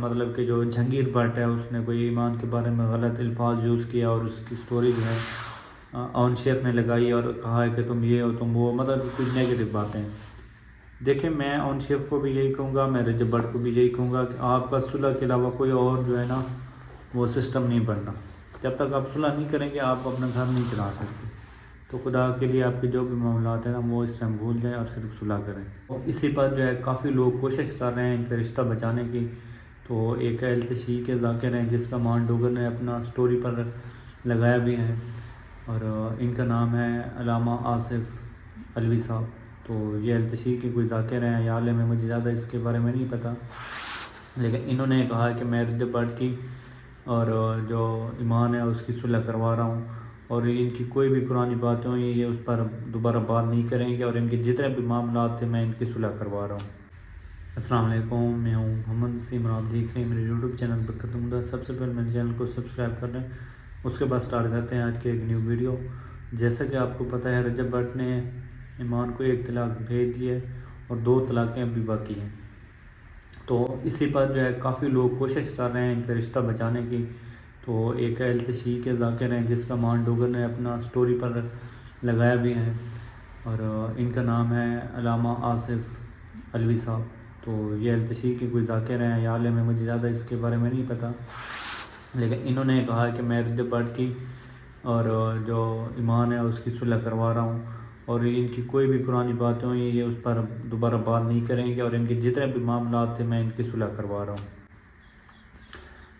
مطلب کہ جو جہانگیر بٹ ہے اس نے کوئی ایمان کے بارے میں غلط الفاظ یوز کیا اور اس کی سٹوری جو ہے اون شیخ نے لگائی اور کہا ہے کہ تم یہ ہو تم وہ، مطلب کچھ نیگیٹو باتیں۔ دیکھیں میں اون شیخ کو بھی یہی کہوں گا، میں رجب بٹ کو بھی یہی کہوں گا کہ آپ کا صلح کے علاوہ کوئی اور جو ہے نا وہ سسٹم نہیں بننا۔ جب تک آپ صلح نہیں کریں گے آپ اپنا گھر نہیں چلا سکتے۔ تو خدا کے لیے آپ کے جو بھی معاملات ہیں نا وہ اس ٹائم بھول جائیں اور صرف صلح کریں۔ اور اسی پر جو ہے کافی لوگ کوشش کر رہے ہیں ان کا رشتہ بچانے کی۔ تو ایک اہل تشیع کے ذاکر ہیں جس کا مان ڈوگر نے اپنا سٹوری پر لگایا بھی ہے، اور ان کا نام ہے علامہ آصف علوی صاحب۔ تو یہ اہل تشیع کے کوئی ذاکر ہیں یا عالم ہیں، مجھے زیادہ اس کے بارے میں نہیں پتہ، لیکن انہوں نے کہا کہ میں رجب بٹ کی اور جو ایمان ہے اس کی صلح کروا رہا ہوں، اور ان کی کوئی بھی پرانی باتیں ہوئی یہ اس پر دوبارہ بات نہیں کریں گے، اور ان کے جتنے بھی معاملات تھے میں ان کی صلح کروا رہا ہوں۔ السلام علیکم، میں ہوں محمد نسیم اور آپ دیکھ رہے ہیں میرے یوٹیوب چینل پر ختم۔ سب سے پہلے میرے چینل کو سبسکرائب کر لیں، اس کے بعد سٹارٹ کرتے ہیں آج کے ایک نیو ویڈیو۔ جیسا کہ آپ کو پتہ ہے رجب بٹ نے ایمان کو 1 طلاق بھیج دی ہے اور 2 طلاقیں ابھی باقی ہیں۔ تو اسی پر جو ہے کافی لوگ کوشش کر رہے ہیں ان کا رشتہ بچانے کی۔ تو ایک اہل تشیع کے ذاکر ہیں جس کا مان ڈوگر نے اپنا سٹوری پر لگایا بھی ہے، اور ان کا نام ہے علامہ آصف علوی صاحب۔ تو یہ اہل تشیع کے کوئی ذاکر ہیں یا عالم ہیں، مجھے زیادہ اس کے بارے میں نہیں پتہ، لیکن انہوں نے کہا کہ میں رجب بٹ کی اور جو ایمان ہے اس کی صلح کروا رہا ہوں، اور ان کی کوئی بھی پرانی باتیں ہوئی یہ اس پر دوبارہ بات نہیں کریں گے، اور ان کے جتنے بھی معاملات تھے میں ان کی صلح کروا رہا ہوں۔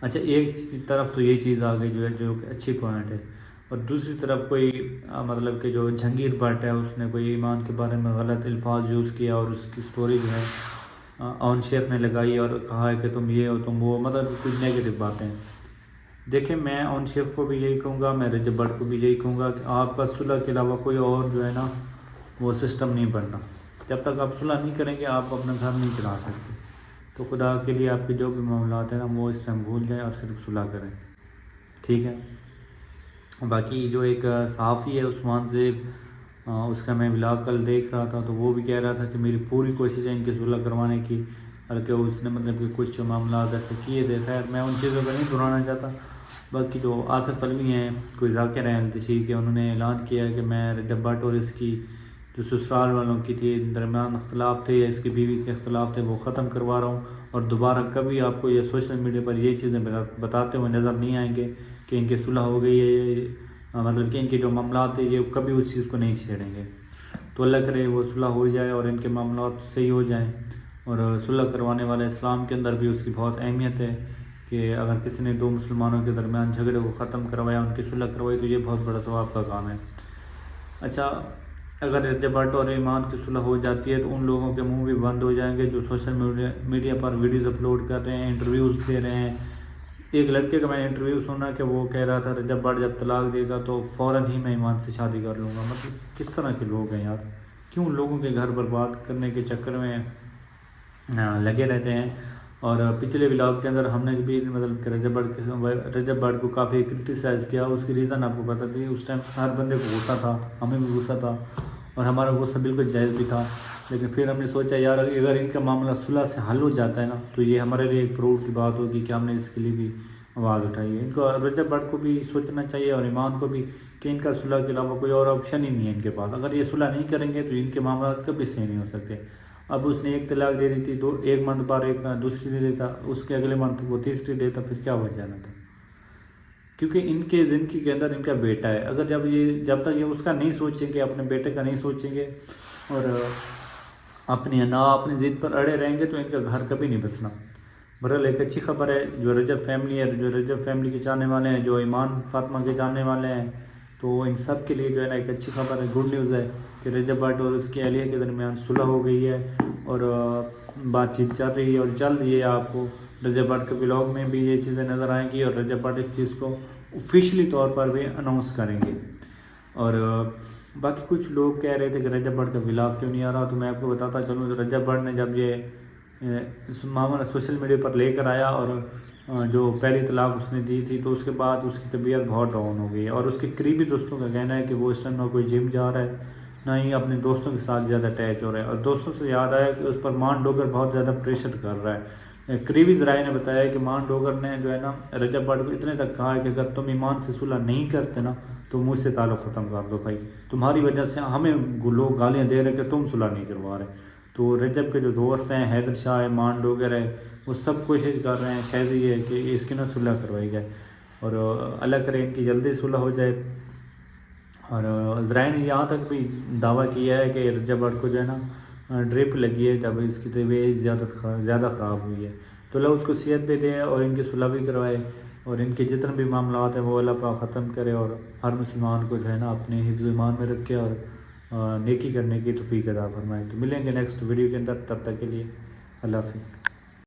اچھا، ایک طرف تو یہ چیز آ گئی جو کہ اچھی پوائنٹ ہے، اور دوسری طرف کوئی مطلب کہ جو جہانگیر بٹ ہے اس نے کوئی ایمان کے بارے میں غلط الفاظ یوز کیا اور اس کی سٹوری جو ہے اون شیخ نے لگائی اور کہا ہے کہ تم یہ ہو تم وہ، مطلب کچھ نیگیٹو باتیں۔ دیکھیں میں اون شیخ کو بھی یہی کہوں گا، میں رجب بٹ کو بھی یہی کہوں گا کہ آپ کا صلح کے علاوہ کوئی اور جو ہے نا وہ سسٹم نہیں بننا۔ جب تک آپ صلح نہیں کریں گے آپ اپنا گھر نہیں چلا سکتے۔ تو خدا کے لیے آپ کے جو بھی معاملات ہیں نا وہ اس ٹائم بھول جائیں اور صرف صلح کریں، ٹھیک ہے۔ باقی جو ایک صحافی ہے عثمان زیب، اس کا میں ولاگ کل دیکھ رہا تھا، تو وہ بھی کہہ رہا تھا کہ میری پوری کوشش ہے ان کی صلح کروانے کی، بلکہ اس نے مطلب کہ کچھ معاملات ایسے کیے تھے۔ خیر میں ان چیزوں کو نہیں دہرانا چاہتا۔ باقی جو آصف علوی ہیں کوئی ذاکر ہیں اہل تشیع کے، انہوں نے اعلان کیا ہے کہ میں رجب بٹ اور اس کی جو سسرال والوں کی تھی درمیان اختلاف تھے یا اس کی بیوی کے اختلاف تھے وہ ختم کروا رہا ہوں، اور دوبارہ کبھی آپ کو یہ سوشل میڈیا پر یہ چیزیں بتاتے ہوئے نظر نہیں آئیں گے کہ ان کی صلح ہو گئی ہے، مطلب کہ ان کے جو معاملات تھے یہ کبھی اس چیز کو نہیں چھیڑیں گے۔ تو اللہ کرے وہ صلح ہو جائے اور ان کے معاملات صحیح ہو جائیں، اور صلح کروانے والے اسلام کے اندر بھی اس کی بہت اہمیت ہے کہ اگر کسی نے 2 مسلمانوں کے درمیان جھگڑے کو ختم کروایا، ان کی صلح کروائی، تو یہ بہت بڑا ثواب کا کام ہے۔ اچھا، اگر رجب بٹ اور ایمان کی صلح ہو جاتی ہے تو ان لوگوں کے منہ بھی بند ہو جائیں گے جو سوشل میڈیا پر ویڈیوز اپلوڈ کر رہے ہیں، انٹرویوز دے رہے ہیں۔ ایک لڑکے کا میں نے انٹرویو سنا کہ وہ کہہ رہا تھا رجب بٹ جب طلاق دے گا تو فوراً ہی میں ایمان سے شادی کر لوں گا۔ مطلب کس طرح کے لوگ ہیں یار، کیوں لوگوں کے گھر برباد کرنے کے چکر میں لگے رہتے ہیں۔ اور پچھلے ولاگ کے اندر ہم نے بھی مطلب کہ رجب بٹ کو کافی کرٹیسائز کیا، اس کی ریزن آپ کو پتہ تھی۔ اس ٹائم ہر بندے کو غصہ تھا، ہمیں بھی غصہ تھا، اور ہمارا غصہ بالکل جائز بھی تھا، لیکن پھر ہم نے سوچا یار اگر ان کا معاملہ صلح سے حل ہو جاتا ہے نا تو یہ ہمارے لیے ایک پراؤڈ کی بات ہوگی کہ ہم نے اس کے لیے بھی آواز اٹھائی ہے۔ ان کو رجب بٹ کو بھی سوچنا چاہیے اور ایمان کو بھی کہ ان کا صلح کے علاوہ کوئی اور آپشن ہی نہیں ہے ان کے پاس۔ اگر یہ صلح نہیں کریں گے تو ان کے معاملات کبھی صحیح نہیں ہو سکتے۔ اب اس نے 1 طلاق دے دی تھی، 1 منتھ بعد دوسری دے دیتا، اس کے اگلے منتھ وہ تیسری دیتا، پھر کیا بچ جانا تھا؟ کیونکہ ان کے زندگی کے اندر ان کا بیٹا ہے، اگر جب تک یہ اس کا نہیں سوچیں گے، اپنے بیٹے کا نہیں سوچیں گے اور اپنی ضد پر اڑے رہیں گے تو ان کا گھر کبھی نہیں بسنا۔ بہرحال ایک اچھی خبر ہے جو رجب فیملی ہے، جو رجب فیملی کے چاہنے والے ہیں، جو ایمان فاطمہ کے جاننے والے ہیں، تو ان سب کے لیے جو ہے نا ایک اچھی خبر ہے، گڈ نیوز ہے کہ رجب بٹ اور اس کی اہلیہ کے درمیان صلح ہو گئی ہے، اور بات چیت چل رہی ہے اور چل رہی ہے۔ آپ کو رجب بٹ کے ولاگ میں بھی یہ چیزیں نظر آئیں گی، اور رجب بٹ اس چیز کو آفیشلی طور پر بھی اناؤنس کریں گے۔ اور باقی کچھ لوگ کہہ رہے تھے کہ رجب بٹ کا ولاگ کیوں نہیں آ رہا، تو میں آپ کو بتاتا چلوں رجب بٹ نے جب یہ معاملہ سوشل میڈیا پر لے کر آیا اور جو پہلی طلاق اس نے دی تھی، تو اس کے بعد اس کی طبیعت بہت ڈاؤن ہو گئی ہے، اور اس کے قریبی دوستوں کا کہنا ہے کہ وہ اس ٹائم نہ کوئی جم جا رہا ہے، نہ ہی اپنے دوستوں کے ساتھ زیادہ اٹیچ ہو رہا ہے، اور دوستوں سے یاد آیا کہ اس پر مان ڈوگر بہت زیادہ پریشر کر رہا ہے، قریبی ذرائع نے بتایا ہے کہ مان ڈوگر نے جو ہے نا رجب بٹ کو اتنے تک کہا ہے کہ اگر تم ایمان سے صلح نہیں کرتے نا تو مجھ سے تعلق ختم کر دو بھائی، تمہاری وجہ سے ہمیں لوگ گالیاں دے رہے کہ تم صلح نہیں کروا رہے۔ تو رجب کے جو دوست ہیں، حیدر شاہ ہے، مان ڈوگر ہے، وہ سب کوشش کر رہے ہیں شاید یہ ہے کہ اس کی نا صلح کروائی جائے، اور اللہ کرے ان کی جلدی صلح ہو جائے۔ اور ذرائع نے یہاں تک بھی دعویٰ کیا ہے کہ رجب بٹ کو جو ہے نا ڈرپ لگی ہے جب اس کی طبیعت زیادہ خراب ہوئی ہے، تو اللہ اس کو صحت بھی دے اور ان کی صلح بھی کروائے، اور ان کے جتنے بھی معاملات ہیں وہ اللہ پاک ختم کرے، اور ہر مسلمان کو جو ہے نا اپنے حفظ ایمان میں رکھے اور نیکی کرنے کی توفیق عطا فرمائے۔ تو ملیں گے نیکسٹ ویڈیو کے اندر، تب تک کے لیے اللہ حافظ۔